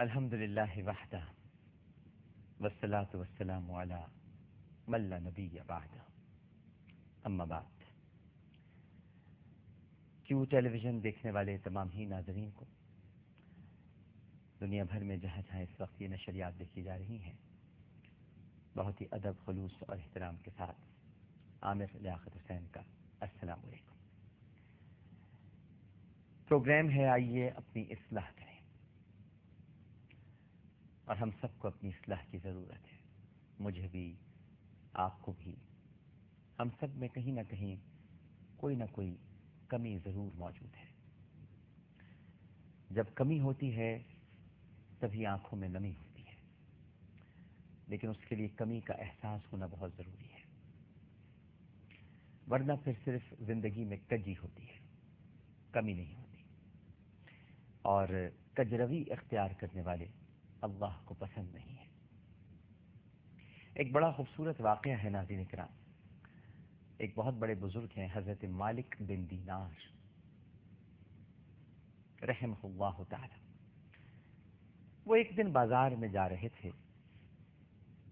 الحمد للہ وحدہ والصلاة والسلام علی من لا نبی بعدہ اما بعد۔ کیو ٹیلی ویژن دیکھنے والے تمام ہی ناظرین کو دنیا بھر میں جہاں جہاں اس وقت یہ نشریات دیکھی جا رہی ہیں، بہت ہی ادب، خلوص اور احترام کے ساتھ عامر لیاقت حسین کا السلام علیکم۔ پروگرام ہے آئیے اپنی اصلاح کریں، اور ہم سب کو اپنی اصلاح کی ضرورت ہے، مجھے بھی، آپ کو بھی۔ ہم سب میں کہیں نہ کہیں کوئی نہ کوئی کمی ضرور موجود ہے۔ جب کمی ہوتی ہے تبھی آنکھوں میں نمی ہوتی ہے، لیکن اس کے لیے کمی کا احساس ہونا بہت ضروری ہے، ورنہ پھر صرف زندگی میں کجی ہوتی ہے، کمی نہیں ہوتی۔ اور کجروی اختیار کرنے والے اللہ کو پسند نہیں ہے۔ ایک بڑا خوبصورت واقعہ ہے ناظرین کرام، ایک بہت بڑے بزرگ ہیں حضرت مالک بن دینار رحمہ اللہ تعالی۔ وہ ایک دن بازار میں جا رہے تھے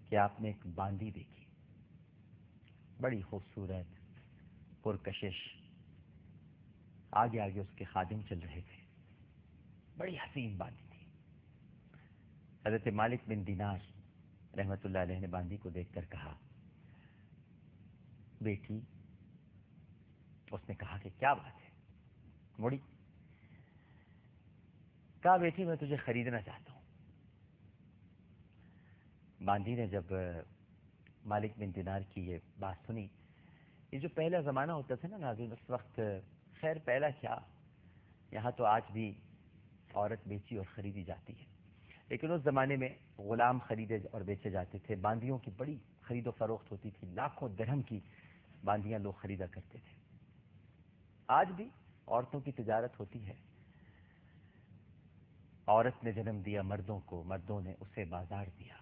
کہ آپ نے ایک باندی دیکھی، بڑی خوبصورت، پرکشش، آگے آگے اس کے خادم چل رہے تھے، بڑی حسین باندی تھی۔ حضرت مالک بن دینار رحمت اللہ علیہ نے باندی کو دیکھ کر کہا، بیٹی، اس نے کہا کہ کیا بات ہے؟ مڑی کہا، بیٹی میں تجھے خریدنا چاہتا ہوں۔ باندی نے جب مالک بن دینار کی یہ بات سنی، یہ جو پہلا زمانہ ہوتا تھا نا ناظرین، اس وقت خیر پہلا کیا، یہاں تو آج بھی عورت بیچی اور خریدی جاتی ہے، لیکن اس زمانے میں غلام خریدے اور بیچے جاتے تھے، باندیوں کی بڑی خرید و فروخت ہوتی تھی، لاکھوں درہم کی باندیاں لوگ خریدا کرتے تھے۔ آج بھی عورتوں کی تجارت ہوتی ہے۔ عورت نے جنم دیا مردوں کو، مردوں نے اسے بازار دیا،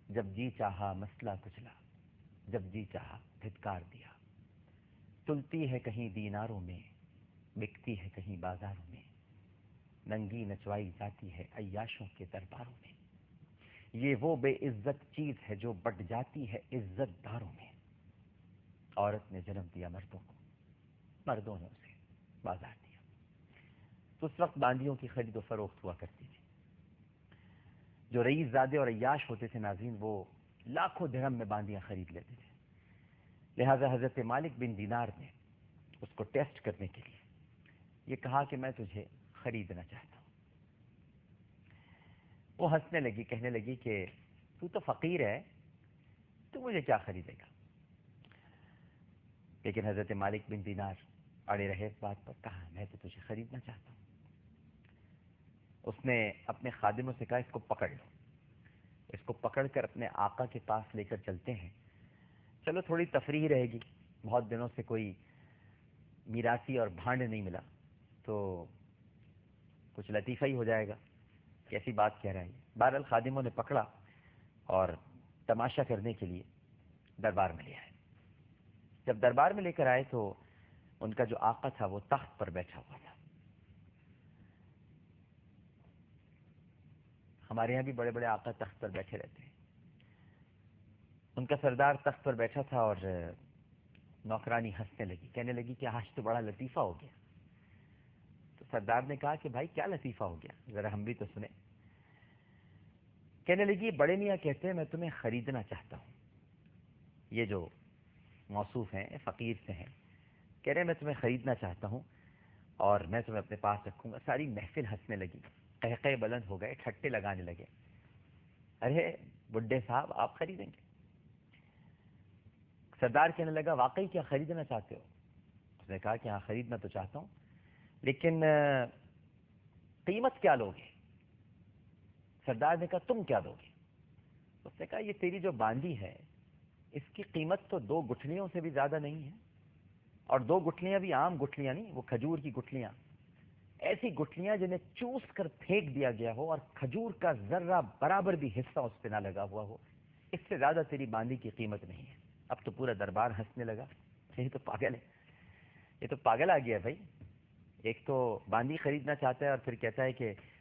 جب جی چاہا مسئلہ کچلا، جب جی چاہا دھتکار دیا، تلتی ہے کہیں دیناروں میں، بکتی ہے کہیں بازاروں میں، ننگی نچوائی جاتی ہے عیاشوں کے درباروں میں، یہ وہ بے عزت چیز ہے جو بٹ جاتی ہے عزت داروں میں۔ عورت نے جنم دیا مردوں کو، مردوں نے اسے بازار دیا۔ تو اس وقت باندیوں کی خرید و فروخت ہوا کرتی تھی۔ جو رئیس زادے اور عیاش ہوتے تھے ناظرین، وہ لاکھوں درہم میں باندیاں خرید لیتے تھے۔ لہذا حضرت مالک بن دینار نے اس کو ٹیسٹ کرنے کے لیے یہ کہا کہ میں تجھے خریدنا چاہتا ہوں۔ وہ ہنسنے لگی، کہنے لگی کہ تو تو فقیر ہے، تو مجھے کیا خریدے گا؟ لیکن حضرت مالک بن دینار اڑے رہے اس بات پر، کہا میں تو تجھے خریدنا چاہتا ہوں۔ اس نے اپنے خادموں سے کہا، اس کو پکڑ لو، اس کو پکڑ کر اپنے آقا کے پاس لے کر چلتے ہیں، چلو تھوڑی تفریح رہے گی، بہت دنوں سے کوئی میراثی اور بھانڈ نہیں ملا، تو کچھ لطیفہ ہی ہو جائے گا، کیسی بات کہہ رہا ہے۔ بہرحال خادموں نے پکڑا اور تماشا کرنے کے لیے دربار میں لے آئے۔ جب دربار میں لے کر آئے تو ان کا جو آقا تھا وہ تخت پر بیٹھا ہوا تھا۔ ہمارے یہاں بھی بڑے بڑے آقا تخت پر بیٹھے رہتے ہیں۔ ان کا سردار تخت پر بیٹھا تھا اور نوکرانی ہنسنے لگی، کہنے لگی کہ آج تو بڑا لطیفہ ہو گیا۔ تو سردار نے کہا کہ بھائی کیا لطیفہ ہو گیا، ذرا ہم بھی تو سنیں۔ کہنے لگی، بڑے میاں کہتے ہیں میں تمہیں خریدنا چاہتا ہوں۔ یہ جو موصوف ہیں فقیر سے ہیں، کہہ رہے ہیں میں تمہیں خریدنا چاہتا ہوں اور میں تمہیں اپنے پاس رکھوں گا۔ ساری محفل ہنسنے لگی، قہقہے بلند ہو گئے، ٹھٹے لگانے لگے، ارے بڈھے صاحب آپ خریدیں گے؟ سردار کہنے لگا، واقعی کیا خریدنا چاہتے ہو؟ اس نے کہا کہ ہاں خریدنا تو چاہتا ہوں، لیکن قیمت کیا لوگے؟ سردار نے کہا تم کیا دو گے؟ اس نے کہا یہ تیری جو باندی ہے اس کی قیمت تو 2 گٹھلیوں سے بھی زیادہ نہیں ہے، اور 2 گٹھلیاں بھی عام گٹھلیاں نہیں، وہ کھجور کی گٹھلیاں، ایسی گٹھلیاں جنہیں چوس کر پھینک دیا گیا ہو اور کھجور کا ذرہ برابر بھی حصہ اس پہ نہ لگا ہوا ہو، اس سے زیادہ تیری باندی کی قیمت نہیں ہے۔ اب تو پورا دربار ہنسنے لگا، یہ تو پاگل ہے، یہ تو پاگل آ گیا بھائی، ایک تو باندی خریدنا چاہتا ہے اور پھر کہتا ہے کہ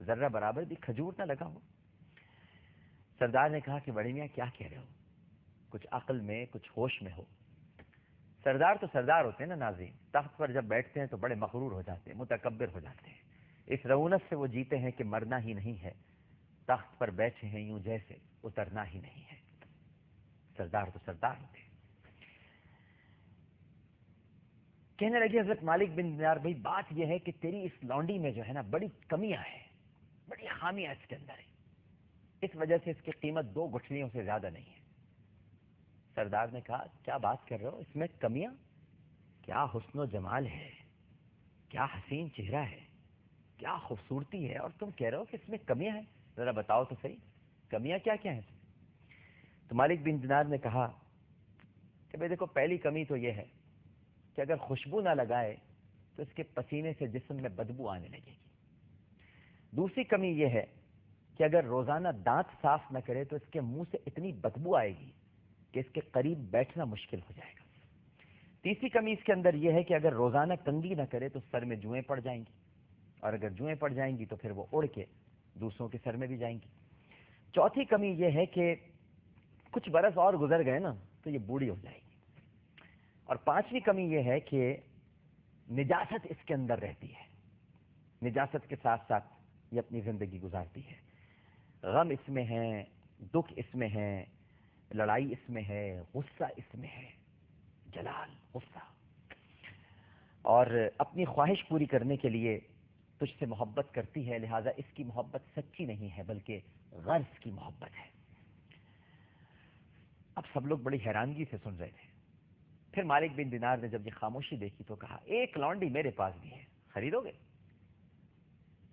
ذرہ برابر بھی کھجور نہ لگا ہو۔ سردار نے کہا کہ بڑے میاں کیا کہہ رہے ہو، کچھ عقل میں، کچھ ہوش میں ہو۔ سردار تو سردار ہوتے ہیں نا ناظرین، تخت پر جب بیٹھتے ہیں تو بڑے مغرور ہو جاتے ہیں، متکبر ہو جاتے ہیں، اس رونق سے وہ جیتے ہیں کہ مرنا ہی نہیں ہے، تخت پر بیٹھے ہیں یوں جیسے اترنا ہی نہیں ہے۔ سردار تو سردار ہوتے ہیں۔ کہنے لگے حضرت مالک بن دینار بھائی بات یہ ہے کہ تیری اس لونڈی میں جو ہے نا بڑی کمیاں ہیں، بڑی خامیاں اس کے اندر ہیں، اس وجہ سے اس کی قیمت 2 گٹھلیوں سے زیادہ نہیں ہے۔ سردار نے کہا کیا بات کر رہے ہو، اس میں کمیاں؟ کیا حسن و جمال ہے، کیا حسین چہرہ ہے، کیا خوبصورتی ہے، اور تم کہہ رہے ہو کہ اس میں کمیاں ہیں؟ ذرا بتاؤ تو صحیح، کمیاں کیا کیا ہیں؟ تو مالک بن دینار نے کہا کہ بھئی دیکھو، پہلی کمی تو یہ ہے کہ اگر خوشبو نہ لگائے تو اس کے پسینے سے جسم میں بدبو آنے لگے گی۔ دوسری کمی یہ ہے کہ اگر روزانہ دانت صاف نہ کرے تو اس کے منہ سے اتنی بدبو آئے گی کہ اس کے قریب بیٹھنا مشکل ہو جائے گا۔ تیسری کمی اس کے اندر یہ ہے کہ اگر روزانہ کنگھی نہ کرے تو سر میں جوئیں پڑ جائیں گی، اور اگر جوئیں پڑ جائیں گی تو پھر وہ اڑ کے دوسروں کے سر میں بھی جائیں گی۔ چوتھی کمی یہ ہے کہ کچھ برس اور گزر گئے نا تو یہ بوڑھی ہو جائے گی۔ اور پانچویں کمی یہ ہے کہ نجاست اس کے اندر رہتی ہے، نجاست کے ساتھ ساتھ یہ اپنی زندگی گزارتی ہے۔ غم اس میں ہے، دکھ اس میں ہے، لڑائی اس میں ہے، غصہ اس میں ہے، جلال، غصہ، اور اپنی خواہش پوری کرنے کے لیے تجھ سے محبت کرتی ہے، لہذا اس کی محبت سچی نہیں ہے بلکہ غرض کی محبت ہے۔ اب سب لوگ بڑی حیرانگی سے سن رہے تھے۔ پھر مالک بن دینار نے جب یہ خاموشی دیکھی تو کہا ایک لونڈی میرے پاس بھی ہے، خریدو گے؟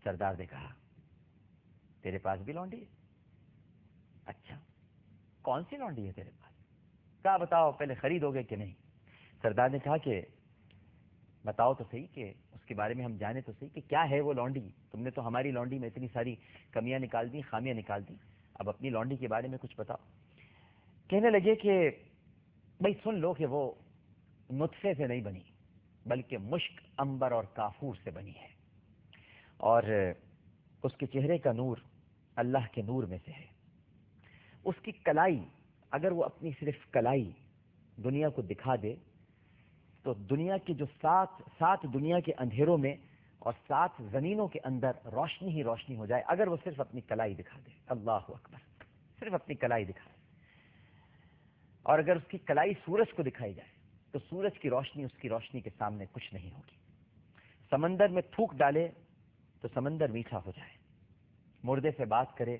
سردار نے کہا تیرے پاس بھی لونڈی ہے؟ اچھا، کون سی لونڈی ہے تیرے پاس؟ کہا بتاؤ پہلے، خریدو گے کہ نہیں؟ سردار نے کہا کہ بتاؤ تو صحیح، کہ اس کے بارے میں ہم جانے تو صحیح کہ کیا ہے وہ لونڈی، تم نے تو ہماری لونڈی میں اتنی ساری کمیاں نکال دی، خامیاں نکال دی، اب اپنی لونڈی کے بارے میں کچھ بتاؤ۔ کہنے لگے کہ بھائی سن لو کہ وہ نطفے سے نہیں بنی بلکہ مشک، عنبر اور کافور سے بنی ہے، اور اس کے چہرے کا نور اللہ کے نور میں سے ہے۔ اس کی کلائی، اگر وہ اپنی صرف کلائی دنیا کو دکھا دے تو دنیا کی جو سات دنیا کے اندھیروں میں اور 7 زمینوں کے اندر روشنی ہی روشنی ہو جائے، اگر وہ صرف اپنی کلائی دکھا دے۔ اللہ اکبر، صرف اپنی کلائی دکھا دے۔ اور اگر اس کی کلائی سورج کو دکھائی جائے تو سورج کی روشنی اس کی روشنی کے سامنے کچھ نہیں ہوگی۔ سمندر میں تھوک ڈالے تو سمندر میٹھا ہو جائے، مردے سے بات کرے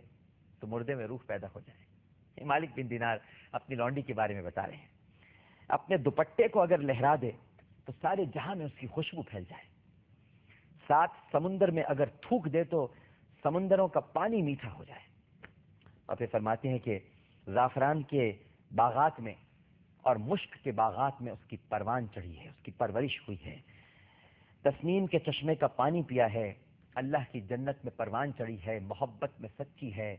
تو مردے میں روح پیدا ہو جائے۔ یہ مالک بن دینار اپنی لونڈی کے بارے میں بتا رہے ہیں۔ اپنے دوپٹے کو اگر لہرا دے تو سارے جہاں میں اس کی خوشبو پھیل جائے۔ 7 سمندر میں اگر تھوک دے تو سمندروں کا پانی میٹھا ہو جائے۔ اور پھر فرماتے ہیں کہ زعفران کے باغات میں اور مشک کے باغات میں اس کی پروان چڑھی ہے، اس کی پرورش ہوئی ہے۔ تسنیم کے چشمے کا پانی پیا ہے، اللہ کی جنت میں پروان چڑھی ہے، محبت میں سچی ہے،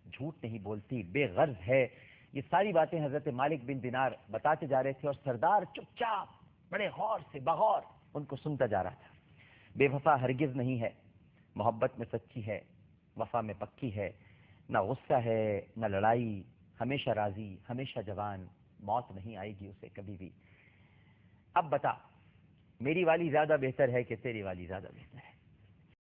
جھوٹ نہیں بولتی، بے غرض ہے۔ یہ ساری باتیں حضرت مالک بن دینار بتاتے جا رہے تھے اور سردار چپ چاپ بڑے غور سے بغور ان کو سنتا جا رہا تھا۔ بے وفا ہرگز نہیں ہے، محبت میں سچی ہے، وفا میں پکی ہے، نہ غصہ ہے نہ لڑائی، ہمیشہ راضی، ہمیشہ جوان، موت نہیں آئے گی اسے کبھی بھی۔ اب بتا، میری والی زیادہ بہتر ہے کہ تیری والی زیادہ بہتر ہے؟